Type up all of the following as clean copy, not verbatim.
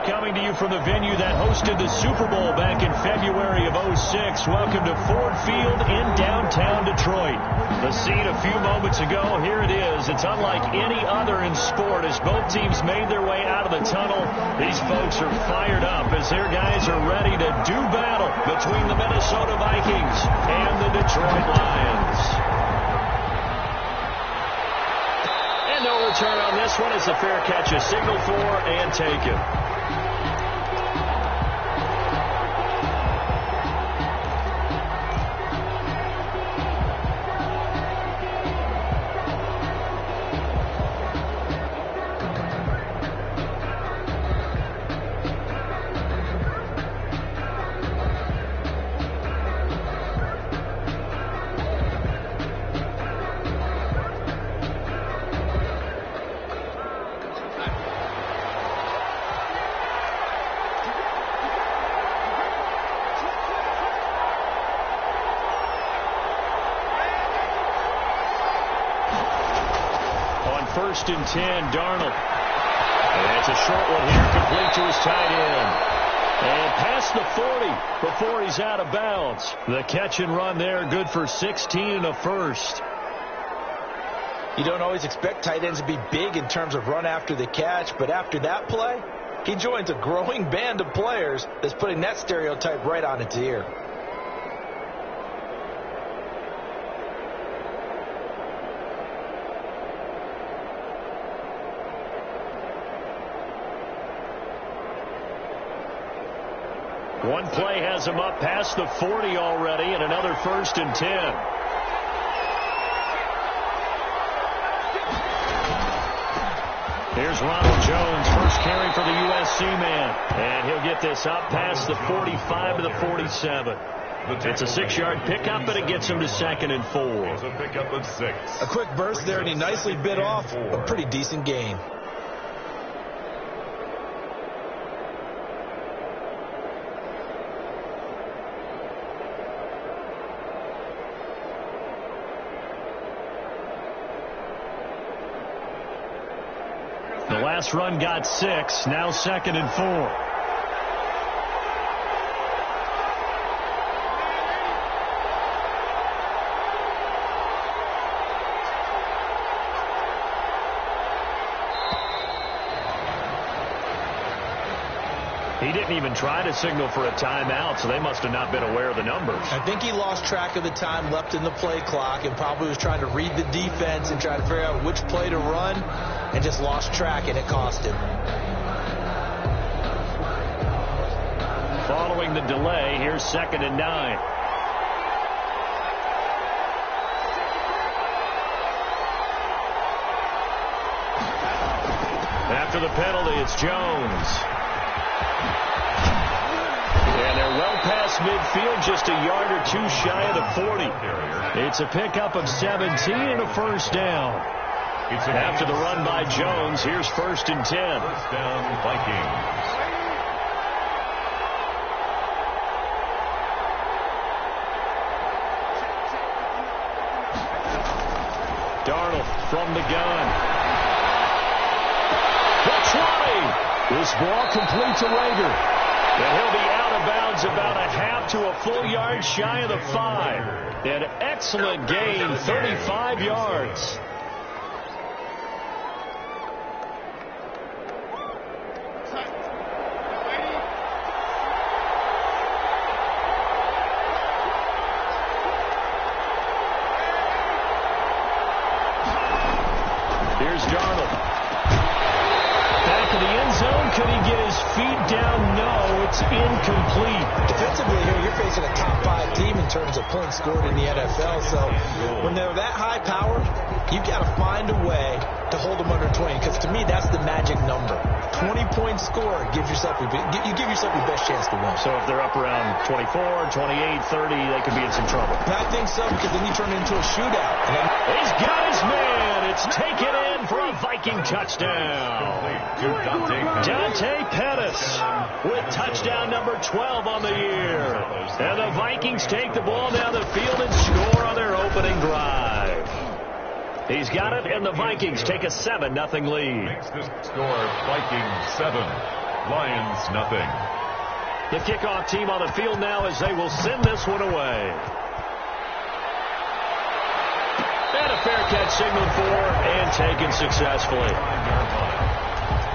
coming to you from the venue that hosted the Super Bowl back in February of '06. Welcome to Ford Field in downtown Detroit. The scene a few moments ago, here it is. It's unlike any other in sport as both teams made their way out of the tunnel. These folks are fired up as their guys are ready to do battle between the Minnesota Vikings and the Detroit Lions. And no return on this one. It's a fair catch, a signal for and taken. First and 10, Darnold. And it's a short one here, complete to his tight end. And past the 40 before he's out of bounds. The catch and run there, good for 16 and a first. You don't always expect tight ends to be big in terms of run after the catch, but after that play, he joins a growing band of players that's putting that stereotype right on its ear. One play has him up past the 40 already, and another first and 10. Here's Ronald Jones, first carry for the USC man. And he'll get this up past the 45 to the 47. It's a 6-yard pickup, but it gets him to 2nd and 4. It's a pickup of 6. A quick burst there, and he nicely bit off a pretty decent gain. The last run got 6, now 2nd and 4. He didn't even try to signal for a timeout, so they must have not been aware of the numbers. I think he lost track of the time left in the play clock and probably was trying to read the defense and try to figure out which play to run and just lost track, and it cost him. Following the delay, here's 2nd and 9. After the penalty, it's Jones. And they're well past midfield, just a yard or two shy of the 40. It's a pickup of 17 and a first down. After the run by Jones, here's 1st and 10. First down, Vikings. Darnold from the gun. The 20. This ball complete to Rager. And he'll be out of bounds about a half to a full yard shy of the 5. An excellent gain, 35 yards. Here's Darnold. Back to the end zone. Could he get his feet down? No, it's incomplete. Defensively here, you're facing a top 5 team in terms of points scored in the NFL. So when they're that high powered, you've got to find a way to hold them under 20. Because to me, that's the magic number. 20-point score gives yourself you give yourself your best chance to win. So if they're up around 24, 28, 30, they could be in some trouble. I think so, because then you turn it into a shootout. And then he's got his man. It's taken in for a Viking touchdown. Dante Pettis with touchdown number 12 on the year. And the Vikings take the ball down the field and score on their opening drive. He's got it, and the Vikings take a 7-0 lead. Makes the score Vikings 7, Lions, nothing. The kickoff team on the field now as they will send this one away. And a fair catch signaled for and taken successfully.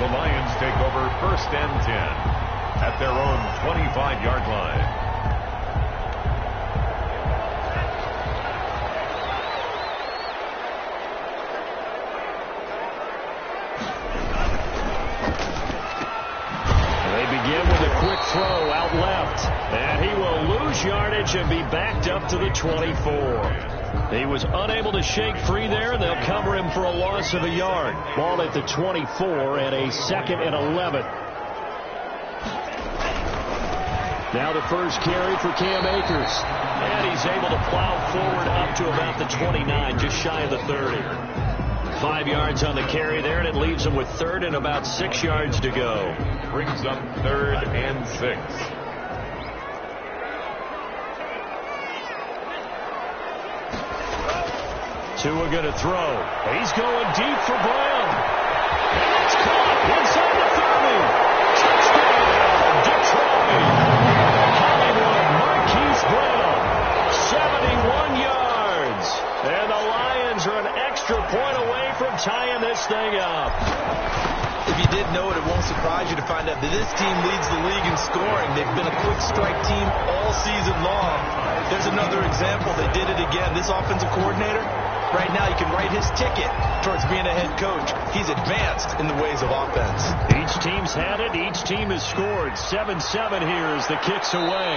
The Lions take over 1st and 10 at their own 25-yard line. Begin with a quick throw out left. And he will lose yardage and be backed up to the 24. He was unable to shake free there, and they'll cover him for a loss of a yard. Ball at the 24 and a 2nd and 11. Now the first carry for Cam Akers. And he's able to plow forward up to about the 29, just shy of the 30. 5 yards on the carry there, and it leaves him with 3rd and about 6 yards to go. Brings up 3rd and 6. Tua going to throw. He's going deep for Brown. And it's caught inside the 30. Touchdown, Detroit. Hollywood Marquise Brown, 71 yards. And the Lions are an extra point away from tying this thing up. If you didn't know it, it won't surprise you to find out that this team leads the league in scoring. They've been a quick strike team all season long. There's another example. They did it again. This offensive coordinator, right now you can write his ticket towards being a head coach. He's advanced in the ways of offense. Each team's had it. Each team has scored. 7-7 here as the kick's away.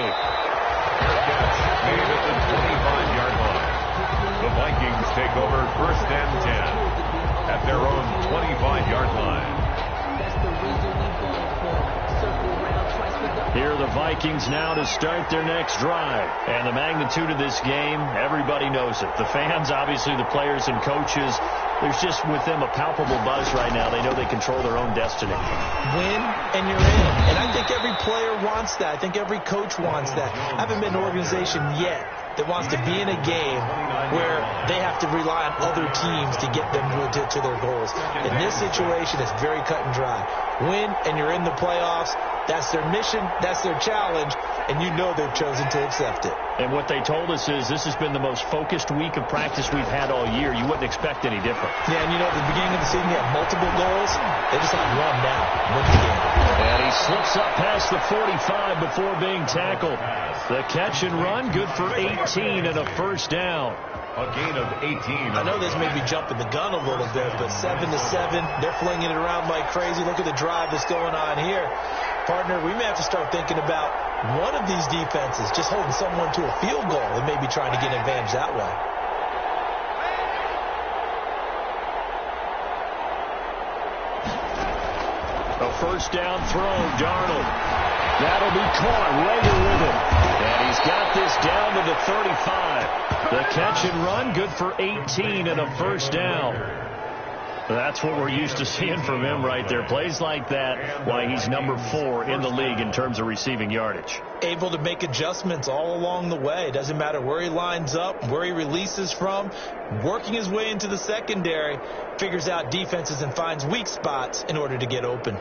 Made at the 25-yard line. The Vikings take over 1st and 10 at their own 25-yard line. Here are the Vikings now to start their next drive. And the magnitude of this game, everybody knows it. The fans, obviously the players and coaches, there's just with them a palpable buzz right now. They know they control their own destiny. Win and you're in. And I think every player wants that. I think every coach wants that. I haven't been an organization yet that wants to be in a game where they have to rely on other teams to get them to their goals. In this situation, it's very cut and dry. Win and you're in the playoffs. That's their mission. That's their challenge. And you know they've chosen to accept it. And what they told us is this has been the most focused week of practice we've had all year. You wouldn't expect any different. Yeah, and you know, at the beginning of the season, they had multiple goals. They just have one now. Win the game. And he slips up past the 45 before being tackled. The catch and run, good for 18 and a first down. A gain of 18. I know this may be jumping the gun a little bit, but 7-7, they're flinging it around like crazy. Look at the drive that's going on here. Partner, we may have to start thinking about one of these defenses just holding someone to a field goal and maybe trying to get an advantage that way. A first down throw, Darnold. That'll be caught. Rager with it. And he's got this down to the 35. The catch and run, good for 18 and a first down. That's what we're used to seeing from him right there. Plays like that, why he's number 4 in the league in terms of receiving yardage. Able to make adjustments all along the way. Doesn't matter where he lines up, where he releases from. Working his way into the secondary, figures out defenses and finds weak spots in order to get open.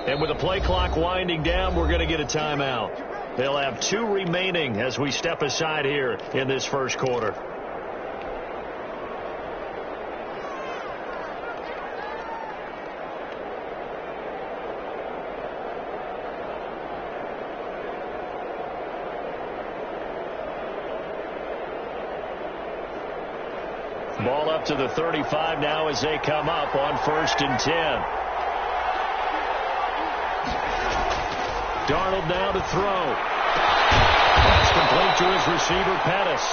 And with the play clock winding down, we're going to get a timeout. They'll have 2 remaining as we step aside here in this first quarter. Ball up to the 35 now as they come up on 1st and 10. Darnold now to throw. That's complete to his receiver, Pettis.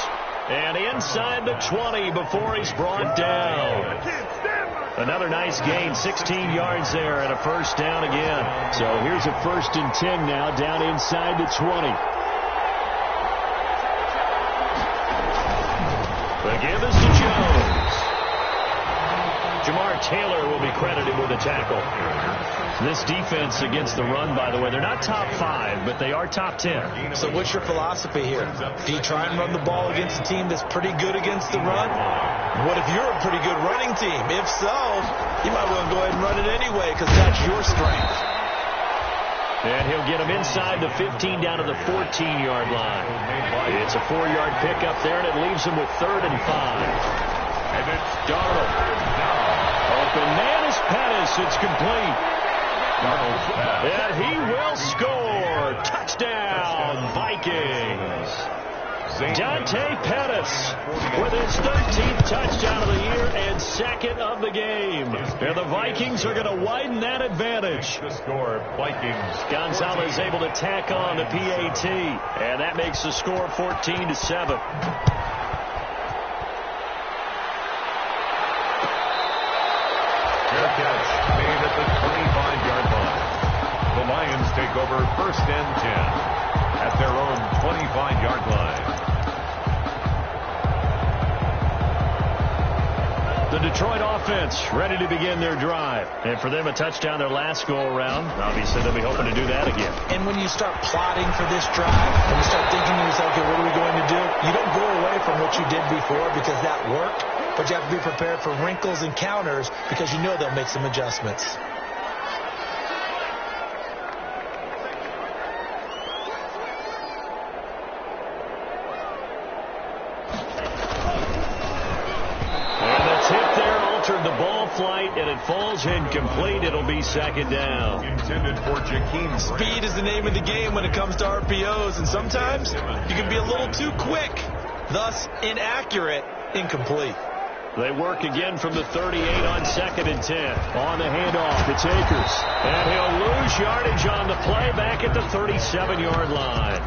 And inside the 20 before he's brought down. Another nice gain, 16 yards there and a first down again. So here's a 1st and 10 now down inside the 20. The give is to Jones. Jamar Jamar Taylor will be credited with a tackle. This defense against the run, by the way, they're not top 5, but they are top 10. So what's your philosophy here? Do you try and run the ball against a team that's pretty good against the run? What if you're a pretty good running team? If so, you might want to go ahead and run it anyway because that's your strength. And he'll get him inside the 15 down to the 14-yard line. It's a 4-yard pickup there, and it leaves him with 3rd and 5. And it's Darnold. Open man is Pettis. It's complete. And he will score. Touchdown, Vikings. Dante Pettis with his 13th touchdown of the year and 2nd of the game. And the Vikings are going to widen that advantage. The score, Vikings. Gonzalez able to tack on the PAT. And that makes the score 14-7. Fair catch made at the 25-yard line. The Lions take over 1st and 10 at their own 25-yard line. The Detroit offense ready to begin their drive. And for them, a touchdown their last go-around. Obviously, they'll be hoping to do that again. And when you start plotting for this drive, and you start thinking to yourself, okay, what are we going to do? You don't go away from what you did before because that worked, but you have to be prepared for wrinkles and counters because you know they'll make some adjustments. The ball flight, and it falls incomplete. It'll be 2nd down. Intended for Jakeem. Speed is the name of the game when it comes to RPOs, and sometimes you can be a little too quick, thus inaccurate, incomplete. They work again from the 38 on 2nd and 10. On the handoff, it's Akers. And he'll lose yardage on the play back at the 37-yard line.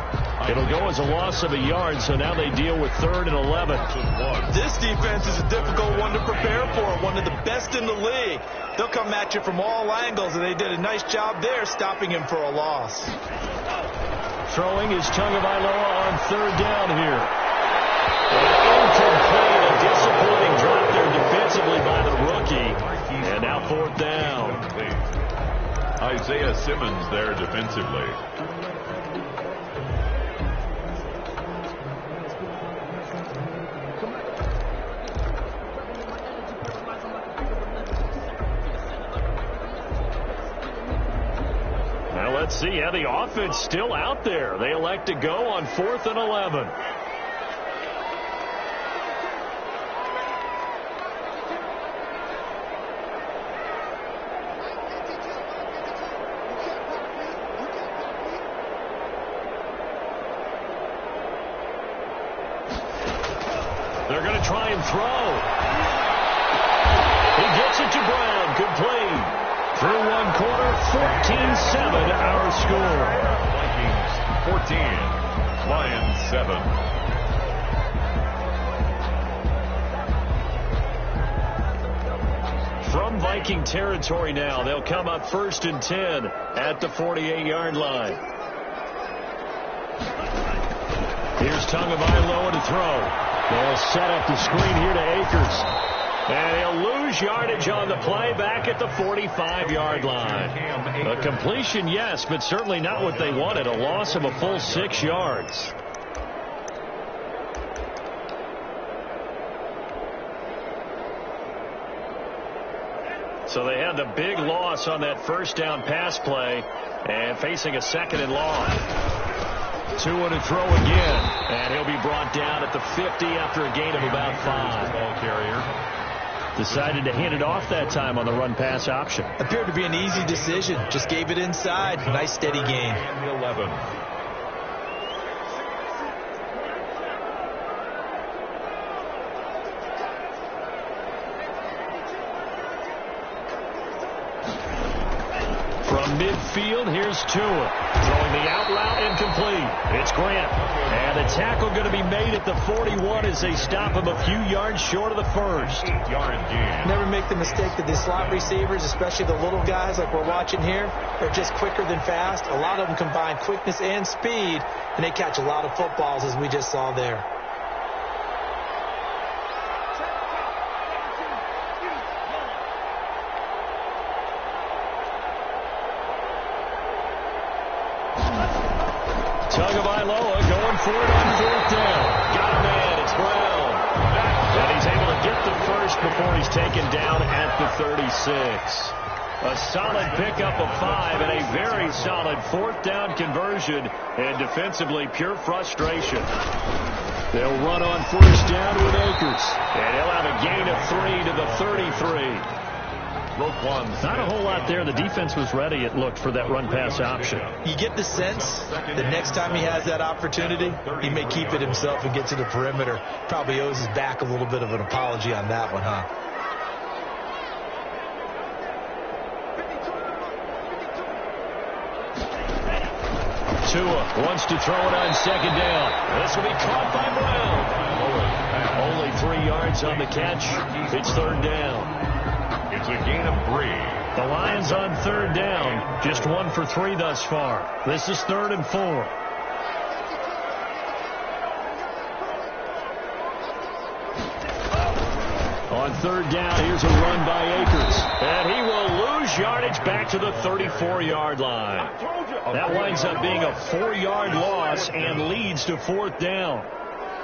It'll go as a loss of a yard, so now they deal with 3rd and 11. This defense is a difficult one to prepare for, one of the best in the league. They'll come at you from all angles, and they did a nice job there stopping him for a loss. Throwing is Tagovailoa on 3rd down here. Incomplete, a disappointing drop there defensively by the rookie. And now 4th down. Isaiah Simmons there defensively. Now let's see how the offense still out there. They elect to go on 4th and 11. They're going to try and throw. He gets it to Brown. Complete. Through one quarter, 14-7 our score. Vikings 14, Lions 7. From Viking territory now, they'll come up 1st and 10 at the 48-yard line. Here's Tagovailoa to throw. They'll set up the screen here to Akers. And he'll lose yardage on the play back at the 45-yard line. A completion, yes, but certainly not what they wanted. A loss of a full 6 yards. So they had the big loss on that 1st down pass play and facing a 2nd and long. Tua to throw again, and he'll be brought down at the 50 after a gain of about 5. Ball carrier. Decided to hand it off that time on the run-pass option. Appeared to be an easy decision. Just gave it inside. Nice steady gain. And 11. From midfield, here's Tua. Throwing the out route incomplete. It's Grant. And the tackle going to be made at the 41 as they stop him a few yards short of the 1st. 8-yard gain. Never make the mistake that the slot receivers, especially the little guys like we're watching here, are just quicker than fast. A lot of them combine quickness and speed, and they catch a lot of footballs as we just saw there. going for it on fourth down. Got a man. It's Brown. And he's able to get the first before he's taken down at the 36. A solid pickup of 5 and a very solid fourth down conversion. And defensively, pure frustration. They'll run on first down with Akers. And he'll have a gain of 3 to the 33. Not a whole lot there. The defense was ready, it looked, for that run-pass option. You get the sense the next time he has that opportunity, he may keep it himself and get to the perimeter. Probably owes his back a little bit of an apology on that one, huh? Tua wants to throw it on second down. This will be caught by Brown. Only 3 yards on the catch. It's third down. It's a gain of 3. The Lions on third down. Just 1 for 3 thus far. This is 3rd and 4. On third down, here's a run by Akers. And he will lose yardage back to the 34-yard line. That winds up being a 4-yard loss and leads to fourth down.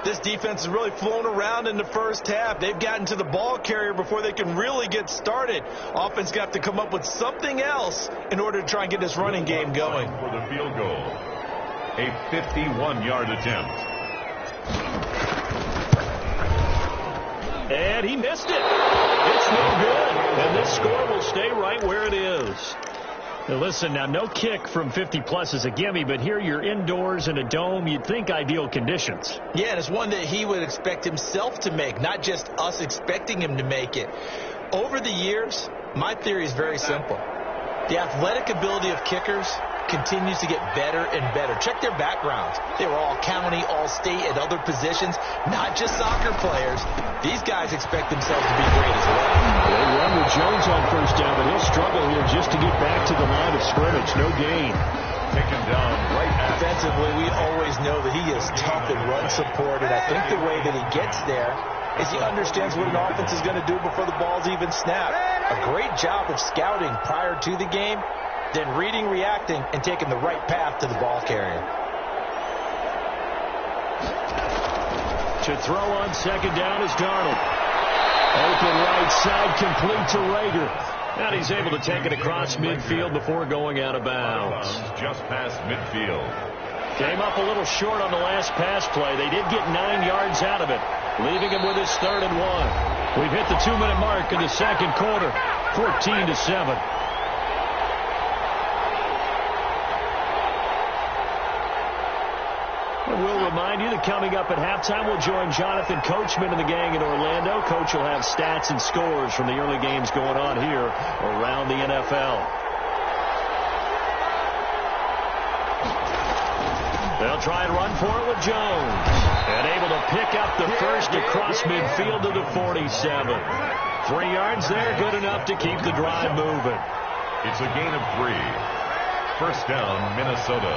This defense is really flown around in the first half. They've gotten to the ball carrier before they can really get started. Offense got to come up with something else in order to try and get this running game going. For the field goal, a 51-yard attempt. And he missed it. It's no good. And this score will stay right where it is. Now listen, now no kick from 50-plus is a gimme, but here you're indoors in a dome. You'd think ideal conditions. Yeah, and it's one that he would expect himself to make, not just us expecting him to make it. Over the years, my theory is very simple. The athletic ability of kickers continues to get better and better. Check their backgrounds. They were all county, all state, at other positions, not just soccer players. These guys expect themselves to be great as well. They run with Jones on first down, but he'll struggle here just to get back to the line of scrimmage. No gain. Taken down right at Defensively, we always know that he is tough in run support, and I think the way that he gets there is he understands what an offense is going to do before the ball's even snapped. A great job of scouting prior to the game, then reading, reacting, and taking the right path to the ball carrier. To throw on second down is Darnold. Open right side, complete to Rager. And he's able to take it across midfield before going out of bounds. Just past midfield. Came up a little short on the last pass play. They did get 9 yards out of it, leaving him with his 3rd and 1. We've hit the 2-minute mark in the second quarter, 14-7. We'll remind you that coming up at halftime, we'll join Jonathan Coachman and the gang in Orlando. Coach will have stats and scores from the early games going on here around the NFL. They'll try and run for it with Jones. And able to pick up the first across midfield to the 47. 3 yards there, good enough to keep the drive moving. It's a gain of 3. First down, Minnesota.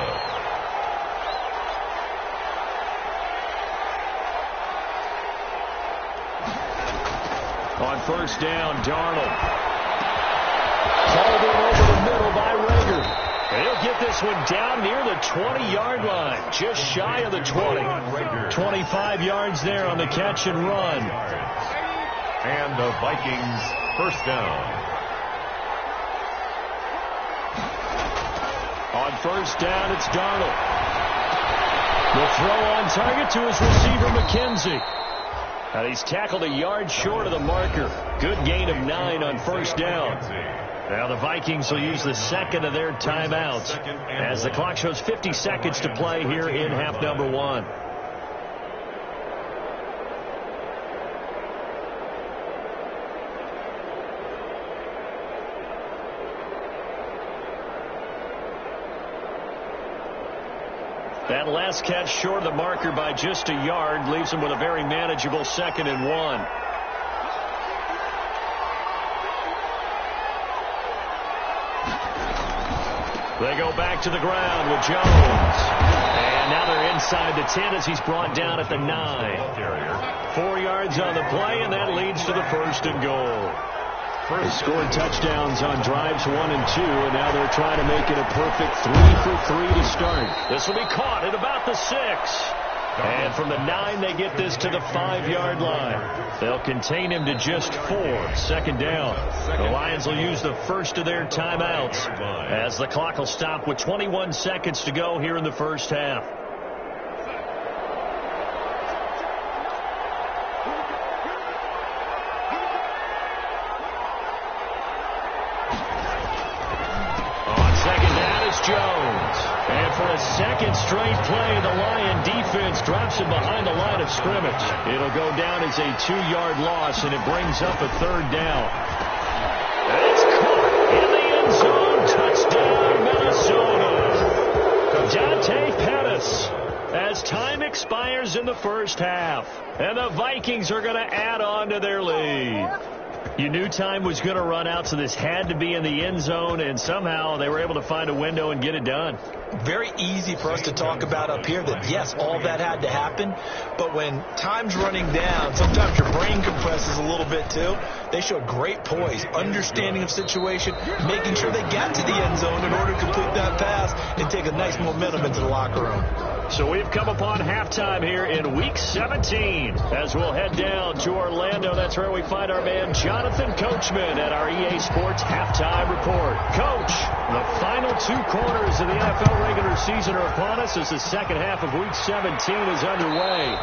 On first down, Darnold. Called in over the middle by Rager. And he'll get this one down near the 20-yard line, just shy of the 20. 25 yards there on the catch and run. And the Vikings first down. On first down, it's Darnold. The throw on target to his receiver, McKenzie. And he's tackled a yard short of the marker. Good gain of 9 on first down. Now the Vikings will use the second of their timeouts as the clock shows 50 seconds to play here in half number 1. That last catch short of the marker by just a yard leaves him with a very manageable 2nd and 1. They go back to the ground with Jones. And now they're inside the 10 as he's brought down at the 9. 4 yards on the play, and that leads to the 1st and goal. They scored touchdowns on drives 1 and 2, and now they're trying to make it a perfect 3 for 3 to start. This will be caught at about the 6. And from the 9, they get this to the 5-yard line. They'll contain him to just 4. Second down. The Lions will use the first of their timeouts as the clock will stop with 21 seconds to go here in the first half. On second down, it's Jones. And for a second straight play, the Lion defense drops him behind the line of scrimmage. It'll go down as a 2-yard loss, and it brings up a third down. That's caught in the end zone. Touchdown, Minnesota. Dante Pettis as time expires in the first half. And the Vikings are going to add on to their lead. You knew time was going to run out, so this had to be in the end zone, and somehow they were able to find a window and get it done. Very easy for us to talk about up here that, yes, all that had to happen, but when time's running down, sometimes your brain compresses a little bit too. They showed great poise, understanding of situation, making sure they got to the end zone in order to complete that pass and take a nice momentum into the locker room. So we've come upon halftime here in Week 17 as we'll head down to Orlando. That's where we find our man Jonathan Coachman at our EA Sports Halftime Report. Coach, the final 2 quarters of the NFL regular season are upon us as the second half of Week 17 is underway.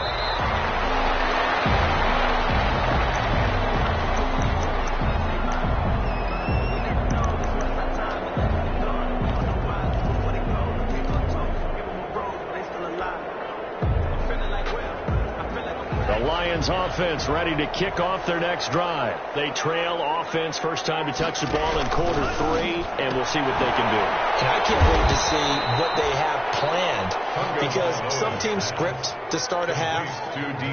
Lions offense ready to kick off their next drive. They trail offense, first time to touch the ball in quarter 3, and we'll see what they can do. And I can't wait to see what they have planned, because some teams script to start a half.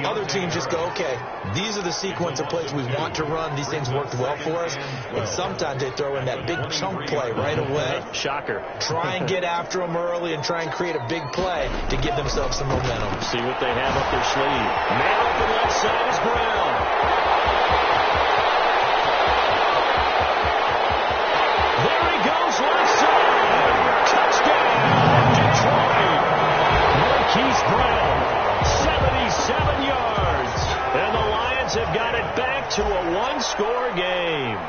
Other teams just go, okay, these are the sequence of plays we want to run. These things worked well for us. And sometimes they throw in that big chunk play right away. Shocker. Try and get after them early and try and create a big play to give themselves some momentum. See what they have up their sleeve. Man open left side is Brown. There he goes left side. Touchdown, Detroit. Marquise Brown, 77 yards. And the Lions have got it back to a 1-score game.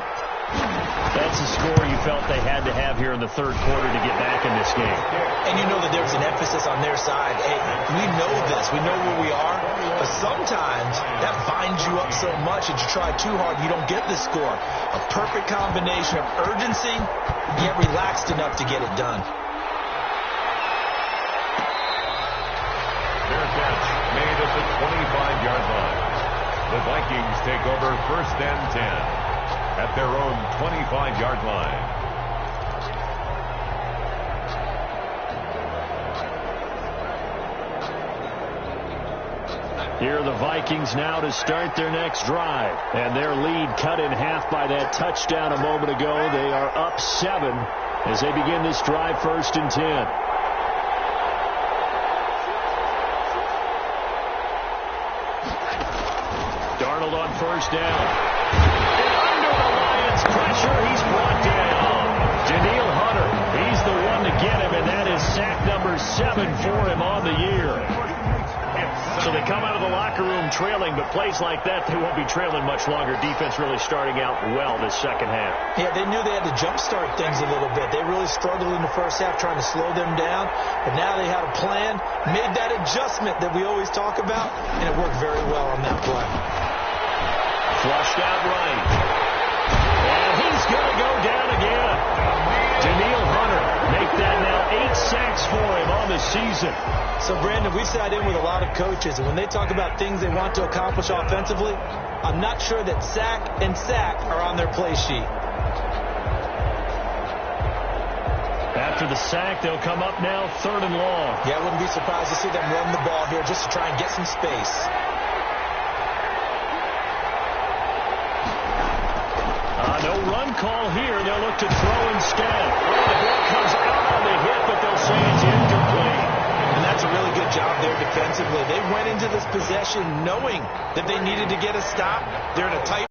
That's a score you felt they had to have here in the third quarter to get back in this game. And you know that there's an emphasis on their side. Hey, we know this. We know where we are. But sometimes that binds you up so much that you try too hard, you don't get the score. A perfect combination of urgency, yet relaxed enough to get it done. Fair catch made at the 25-yard line. The Vikings take over first and 10. At their own 25-yard line. Here are the Vikings now to start their next drive. And their lead cut in half by that touchdown a moment ago. They are up 7 as they begin this drive, first and 10. Darnold on first down. Pressure, he's brought down. Daniil Hunter, he's the one to get him, and that is sack number 7 for him on the year. So they come out of the locker room trailing, but plays like that, they won't be trailing much longer. Defense really starting out well this second half. Yeah, they knew they had to jumpstart things a little bit. They really struggled in the first half trying to slow them down, but now they had a plan, made that adjustment that we always talk about, and it worked very well on that play. Flushed out right. He's going to go down again. Daniil Hunter make that now 8 sacks for him on the season. So, Brandon, we sat in with a lot of coaches, and when they talk about things they want to accomplish offensively, I'm not sure that sack and sack are on their play sheet. After the sack, they'll come up now 3rd and long. Yeah, I wouldn't be surprised to see them run the ball here just to try and get some space. No run call here. They'll look to throw instead. The ball comes out on the hit, but they'll say it's incomplete. And that's a really good job there defensively. They went into this possession knowing that they needed to get a stop. They're in a tight